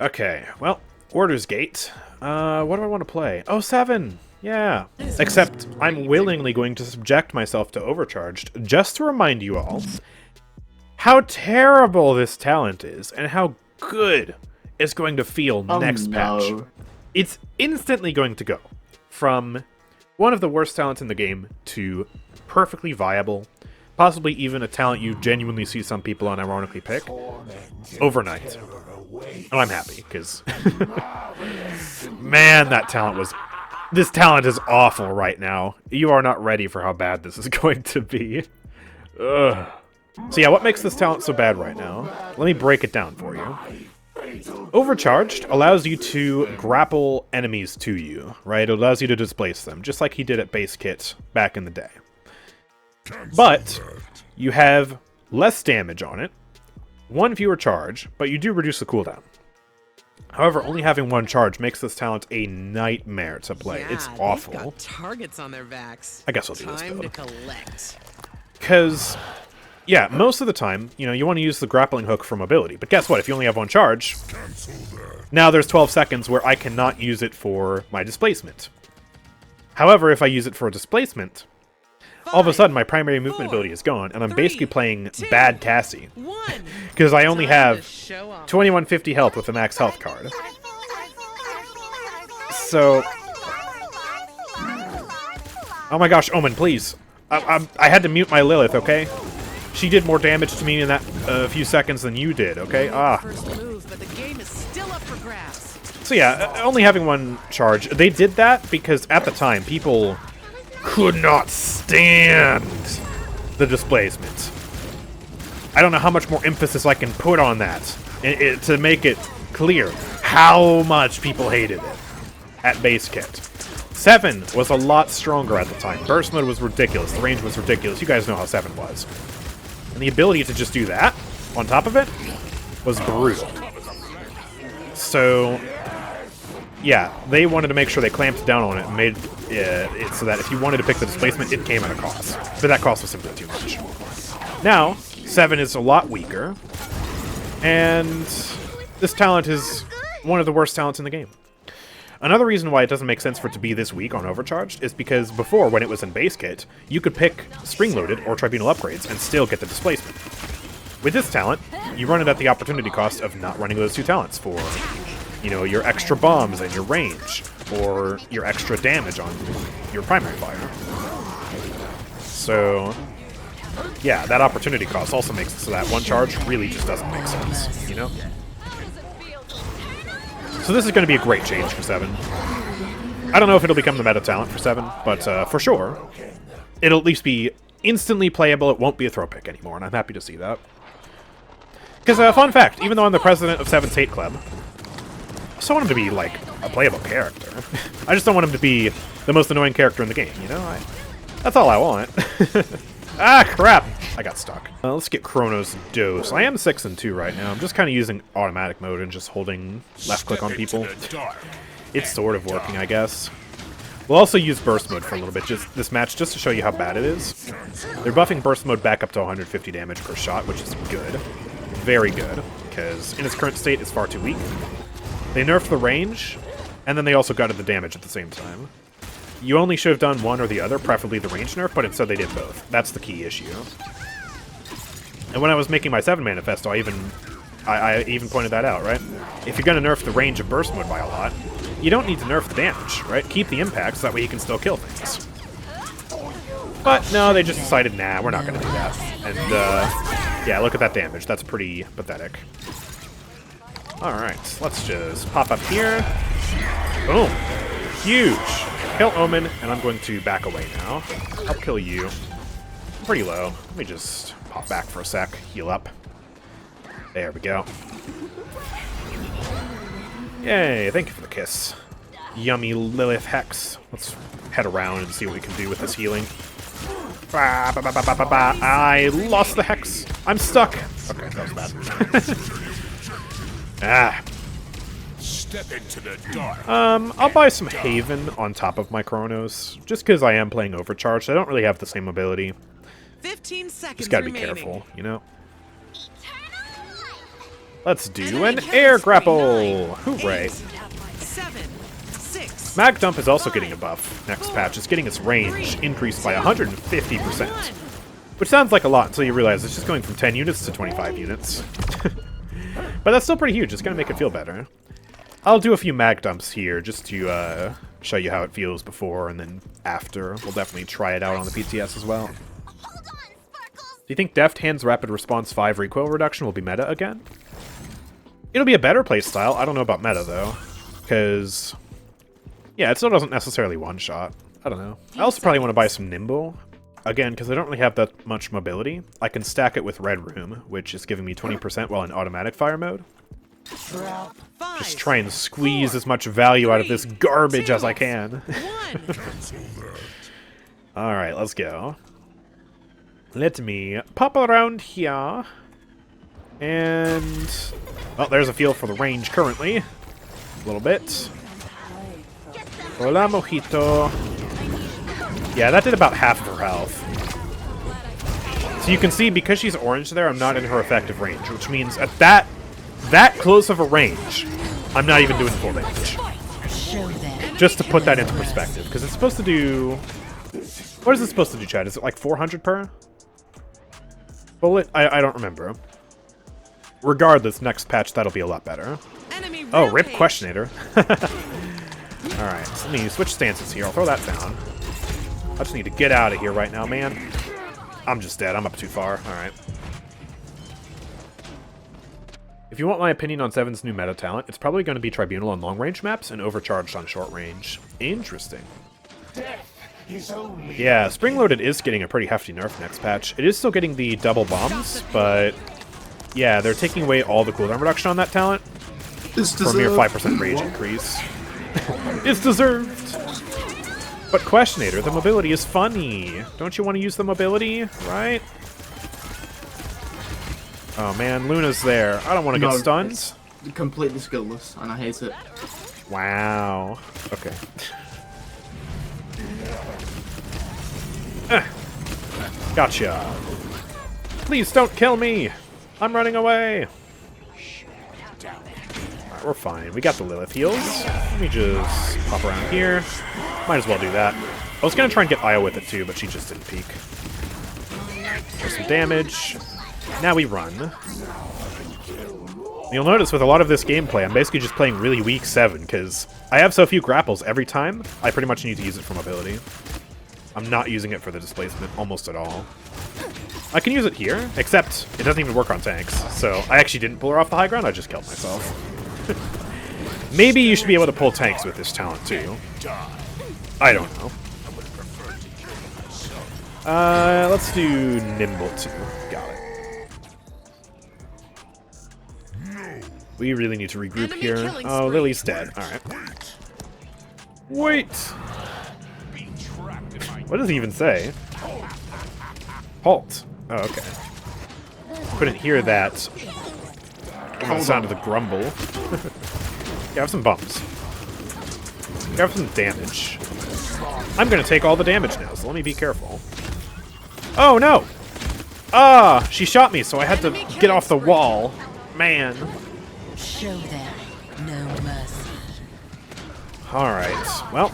Okay, well, Orders Gate. What do I want to play? Oh, 7! Yeah. Except, I'm willingly going to subject myself to Overcharged, just to remind you all how terrible this talent is, and how good it's going to feel next patch. It's instantly going to go from one of the worst talents in the game to perfectly viable, possibly even a talent you genuinely see some people unironically pick, overnight. And I'm happy, because man, that talent was... This talent is awful right now. You are not ready for how bad this is going to be. Ugh. So yeah, what makes this talent so bad right now? Let me break it down for you. Overcharged allows you to grapple enemies to you, right? It allows you to displace them, just like he did at base kit back in the day. But you have less damage on it, one fewer charge, but you do reduce the cooldown. However, only having one charge makes this talent a nightmare to play. It's awful. Got targets on their backs. I guess I'll do this Time build. to collect. Because, yeah, most of the time, you know, you want to use the grappling hook for mobility. But guess what? If you only have one charge, now there's 12 seconds where I cannot use it for my displacement. However, if I use it for a displacement, all of a sudden my primary movement ability is gone, and I'm basically playing bad Cassie. Because I only have 2150 health with a max health card. So... Oh my gosh, Omen, please. I had to mute my Lilith, okay? She did more damage to me in that few seconds than you did, okay? So yeah, only having one charge. They did that because at the time, people could not stand the displacement. I don't know how much more emphasis I can put on that to make it clear how much people hated it at base kit. 7 was a lot stronger at the time. Burst mode was ridiculous. The range was ridiculous. You guys know how 7 was. And the ability to just do that on top of it was brutal. So, yeah, they wanted to make sure they clamped down on it and made it so that if you wanted to pick the displacement, it came at a cost. But that cost was simply too much. Now, 7 is a lot weaker, and this talent is one of the worst talents in the game. Another reason why it doesn't make sense for it to be this weak on Overcharged is because before, when it was in base kit, you could pick Spring-Loaded or Tribunal upgrades and still get the displacement. With this talent, you run it at the opportunity cost of not running those two talents for, you know, your extra bombs and your range, or your extra damage on your primary fire. So, yeah, that opportunity cost also makes it so that one charge really just doesn't make sense, you know? So this is going to be a great change for 7. I don't know if it'll become the meta talent for 7, but for sure, it'll at least be instantly playable. It won't be a throw pick anymore, and I'm happy to see that. Because, fun fact, even though I'm the president of 7's Hate Club, I still want him to be, like, a playable character. I just don't want him to be the most annoying character in the game, you know? That's all I want. Ah, crap! I got stuck. Let's get Chronos Dose. I am 6 and 2 right now. I'm just kind of using automatic mode and just holding left click on people. It's sort of working, I guess. We'll also use burst mode for a little bit this match just to show you how bad it is. They're buffing burst mode back up to 150 damage per shot, which is good. Very good, because in its current state, it's far too weak. They nerfed the range, and then they also gutted the damage at the same time. You only should have done one or the other, preferably the range nerf, but instead they did both. That's the key issue. And when I was making my 7 manifesto, I even pointed that out, right? If you're going to nerf the range of burst mode by a lot, you don't need to nerf the damage, right? Keep the impacts, that way you can still kill things. But no, they just decided, nah, we're not going to do that. And, yeah, look at that damage. That's pretty pathetic. Alright, let's just pop up here. Boom. Huge. Kill Omen, and I'm going to back away now. I'll kill you. I'm pretty low. Let me just pop back for a sec. Heal up. There we go. Yay, thank you for the kiss. Yummy Lilith Hex. Let's head around and see what we can do with this healing. I lost the Hex. I'm stuck. Okay, that was bad. Ah. Step into the dark. I'll buy some Haven on top of my Chronos, just because I am playing Overcharged. I don't really have the same ability. 15 seconds Just gotta be remaining. careful, you know? Let's do an air grapple! Hooray! 7, 6. Mag Dump is also getting a buff next patch. It's getting its range increased by 150%. Which sounds like a lot until you realize it's just going from 10 units to 25 units. But that's still pretty huge. It's going to make it feel better. I'll do a few mag dumps here just to show you how it feels before and then after. We'll definitely try it out on the PTS as well. Do you think Deft Hand's Rapid Response 5 recoil reduction will be meta again? It'll be a better playstyle. I don't know about meta, though. Because, yeah, it still doesn't necessarily one-shot. I don't know. I also probably want to buy some Nimble. Again, because I don't really have that much mobility. I can stack it with Red Room, which is giving me 20% while in automatic fire mode. Just try and squeeze as much value out of this garbage as I can. Alright, let's go. Let me pop around here. And... oh, there's a feel for the range currently. A little bit. Hola, mojito. Yeah, that did about half of her health. So you can see, because she's orange there, I'm not in her effective range, which means at that close of a range, I'm not even doing full damage. Just to put that into perspective, because it's supposed to do... what is it supposed to do, Chad? Is it like 400 per bullet? I don't remember. Regardless, next patch, that'll be a lot better. Oh, rip Questionator. Alright, so let me switch stances here. I'll throw that down. I just need to get out of here right now, man. I'm just dead. I'm up too far. Alright. If you want my opinion on 7's new meta talent, it's probably going to be Tribunal on long-range maps and Overcharged on short-range. Interesting. Yeah, Spring-Loaded is getting a pretty hefty nerf next patch. It is still getting the double bombs, but... yeah, they're taking away all the cooldown reduction on that talent for a mere 5% rage increase. It's deserved! But Questionator, the mobility is funny. Don't you want to use the mobility, right? Oh man, Luna's there. I don't want to get stunned. It's completely skillless, and I hate it. Wow. Okay. Gotcha. Please don't kill me. I'm running away. Alright, we're fine. We got the Lilith heals. Let me just pop around here. Might as well do that. I was going to try and get Io with it too, but she just didn't peek. There's some damage. Now we run. You'll notice with a lot of this gameplay, I'm basically just playing really weak 7, because I have so few grapples every time, I pretty much need to use it for mobility. I'm not using it for the displacement almost at all. I can use it here, except it doesn't even work on tanks, so I actually didn't pull her off the high ground, I just killed myself. Maybe you should be able to pull tanks with this talent too. I don't know. Let's do Nimble too. Got it. We really need to regroup here. Oh, Lily's dead. Alright. Wait! What does he even say? Halt. Oh, okay. Couldn't hear that from the sound of the grumble. Yeah, have some bumps. Have some damage. I'm gonna take all the damage now, so let me be careful. Oh, no! Ah! She shot me, so I had to get off the wall. Man. Show them no mercy. Alright. Well,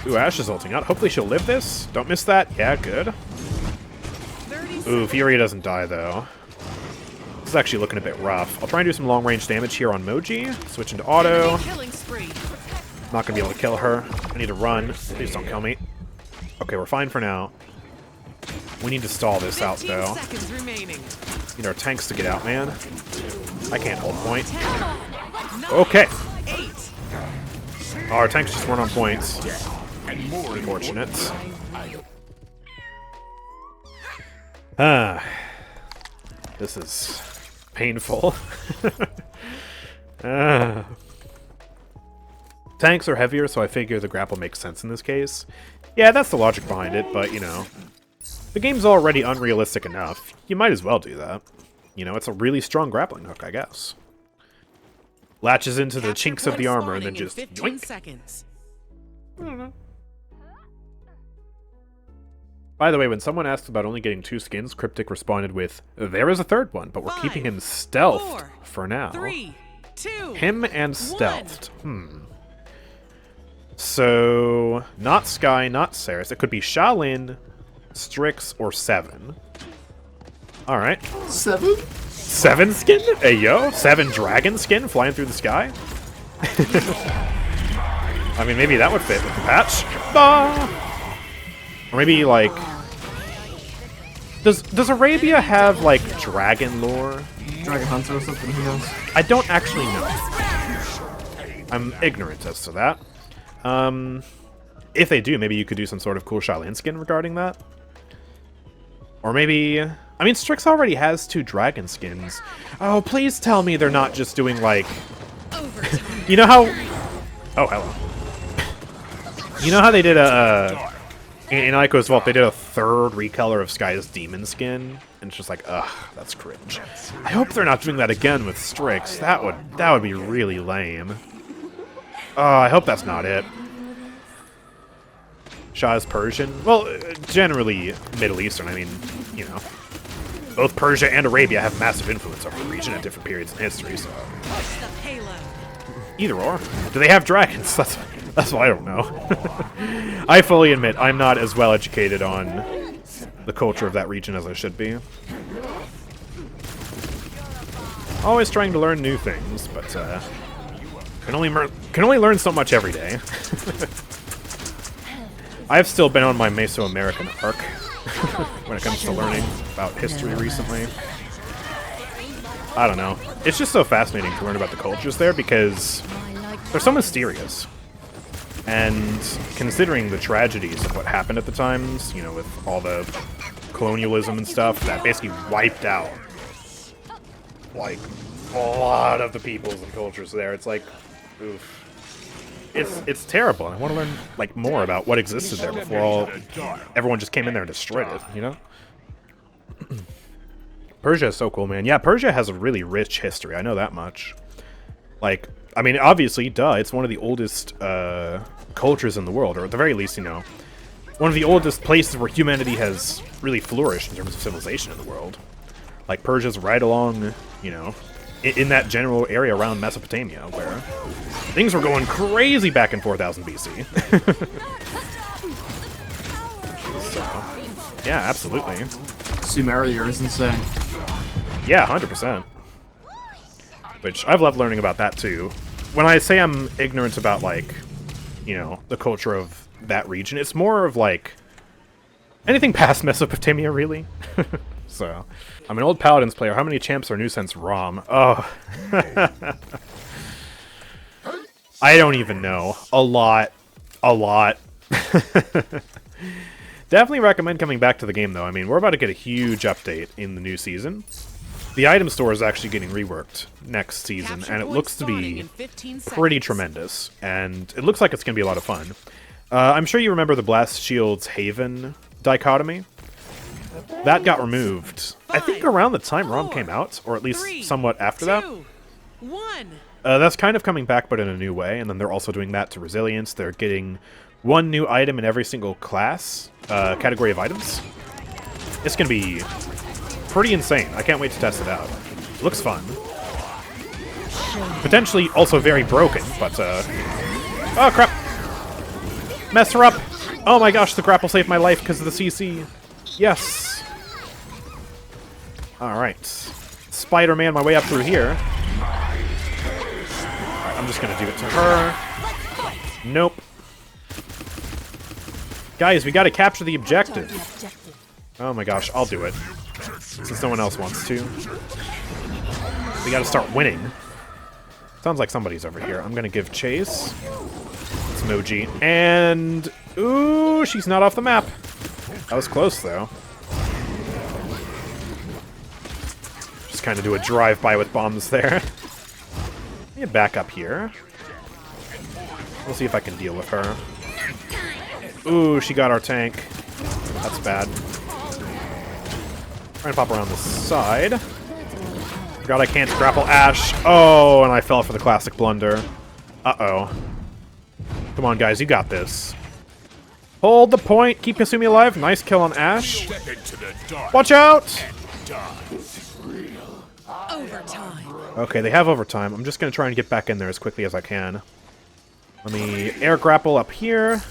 ooh, Ashe is ulting out. Hopefully she'll live this. Don't miss that. Yeah, good. Ooh, Fury doesn't die, though. This is actually looking a bit rough. I'll try and do some long-range damage here on Moji. Switch into auto. Not gonna be able to kill her. I need to run. Please don't kill me. Okay, we're fine for now. We need to stall this out, though. Need our tanks to get out, man. I can't hold point. Okay. Oh, our tanks just weren't on points. Unfortunate. This is painful. Tanks are heavier, so I figure the grapple makes sense in this case. Yeah, that's the logic behind it, but, you know, the game's already unrealistic enough. You might as well do that. You know, it's a really strong grappling hook, I guess. Latches into the chinks of the armor and then just yoink. Seconds. I don't know. By the way, when someone asked about only getting 2 skins, Cryptic responded with, "There is a third one, but we're 5, keeping him stealthed 4, for now." 3, 2. Him and 1. stealthed. So, not Sky, not Saris. It could be Shaolin, Strix, or 7. Alright. 7? 7 skin? Hey, yo. 7 dragon skin flying through the sky? I mean, maybe that would fit with the patch. Ah! Or maybe, like... Does Arabia have, like, dragon lore? Dragon Hunter or something, who knows? I don't actually know. I'm ignorant as to that. If they do, maybe you could do some sort of cool Shaolin skin regarding that. Or maybe... I mean, Strix already has 2 dragon skins. Oh, please tell me they're not just doing, like... You know how... Oh, hello. You know how they did a... in Ico's Vault, they did a 3rd recolor of Sky's demon skin? And it's just like, ugh, that's cringe. I hope they're not doing that again with Strix. That would be really lame. Oh, I hope that's not it. Shah is Persian? Well, generally Middle Eastern. I mean, you know. Both Persia and Arabia have massive influence over the region at different periods in history, so... The payload. Either or. Do they have dragons? That's what I don't know. I fully admit I'm not as well educated on the culture of that region as I should be. Always trying to learn new things, but can only learn so much every day. I've still been on my Mesoamerican arc when it comes to learning about history recently. I don't know. It's just so fascinating to learn about the cultures there because they're so mysterious. And considering the tragedies of what happened at the times, you know, with all the colonialism and stuff that basically wiped out, like, a lot of the peoples and cultures there, it's like, oof. It's terrible. I want to learn, like, more about what existed there before everyone just came in there and destroyed it, you know? Persia is so cool, man. Yeah, Persia has a really rich history. I know that much. Like, I mean, obviously, duh, it's one of the oldest cultures in the world, or at the very least, you know, one of the oldest places where humanity has really flourished in terms of civilization in the world. Like, Persia's right along, you know, in that general area around Mesopotamia, where things were going crazy back in 4000 BC. So, yeah, absolutely. Sumeria is insane. Yeah, 100%. Which, I've loved learning about that, too. When I say I'm ignorant about, like, you know, the culture of that region, it's more of, like, anything past Mesopotamia, really. So, I'm an old Paladins player. How many champs are new since ROM? Oh. I don't even know. A lot. A lot. Definitely recommend coming back to the game, though. I mean, we're about to get a huge update in the new season. The item store is actually getting reworked next season, and it looks to be pretty tremendous. And it looks like it's going to be a lot of fun. I'm sure you remember the Blast Shield's Haven dichotomy. That got removed, I think, around the time ROM came out, or at least somewhat after that. 1. That's kind of coming back, but in a new way, and then they're also doing that to Resilience. They're getting 1 new item in every single class, category of items. It's going to be pretty insane. I can't wait to test it out. It looks fun. Potentially also very broken, but, oh, crap! Mess her up! Oh my gosh, the grapple saved my life because of the CC. Yes! Alright. Spider-Man my way up through here. Alright, I'm just gonna do it to her. Nope. Guys, we gotta capture the objective. Oh my gosh, I'll do it. Since no one else wants to. We gotta start winning. Sounds like somebody's over here. I'm gonna give chase. It's Moji. And... ooh, she's not off the map. That was close, though. Just kind of do a drive-by with bombs there. Let me get back up here. We'll see if I can deal with her. Ooh, she got our tank. That's bad. Trying to pop around the side. Forgot I can't grapple Ash. Oh, and I fell for the classic blunder. Uh-oh. Come on, guys, you got this. Hold the point. Keep Kasumi alive. Nice kill on Ash. Step into the dark. Watch out! Overtime. Okay, they have overtime. I'm just going to try and get back in there as quickly as I can. Let me air grapple up here.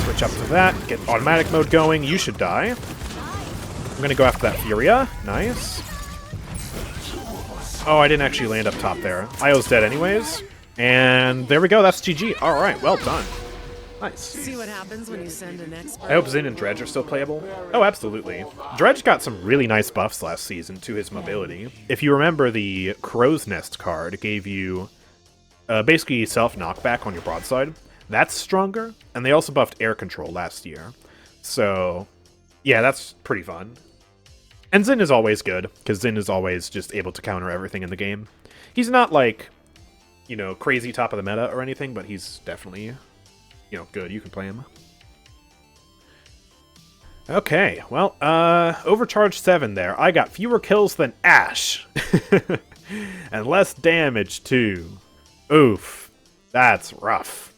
Switch up to that. Get automatic mode going. You should die. I'm going to go after that Furia. Nice. Oh, I didn't actually land up top there. Io's dead anyways. And there we go. That's GG. All right. Well done. Nice. See what happens when you send an expert. I hope Xin and Dredge are still playable. Oh, absolutely. Dredge got some really nice buffs last season to his mobility. If you remember, the Crow's Nest card gave you basically self-knockback on your broadside. That's stronger. And they also buffed air control last year. So, yeah, that's pretty fun. And Xin is always good, because Xin is always just able to counter everything in the game. He's not, like, you know, crazy top of the meta or anything, but he's definitely, you know, good. You can play him. Okay, well, Overcharged 7 there. I got fewer kills than Ash. And less damage, too. Oof. That's rough.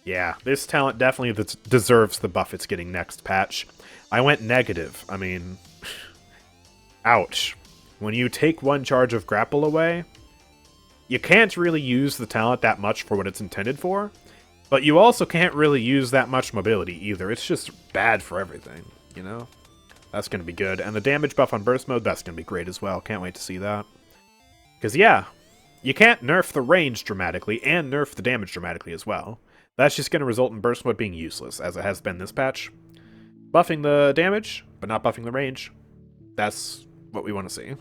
Yeah, this talent definitely deserves the buff it's getting next patch. I went negative. I mean, ouch. When you take one charge of grapple away, you can't really use the talent that much for what it's intended for, but you also can't really use that much mobility either. It's just bad for everything, you know? That's going to be good. And the damage buff on burst mode, that's going to be great as well. Can't wait to see that. Because, yeah, you can't nerf the range dramatically and nerf the damage dramatically as well. That's just going to result in burst mode being useless, as it has been this patch. Buffing the damage, but not buffing the range. That's what we want to see.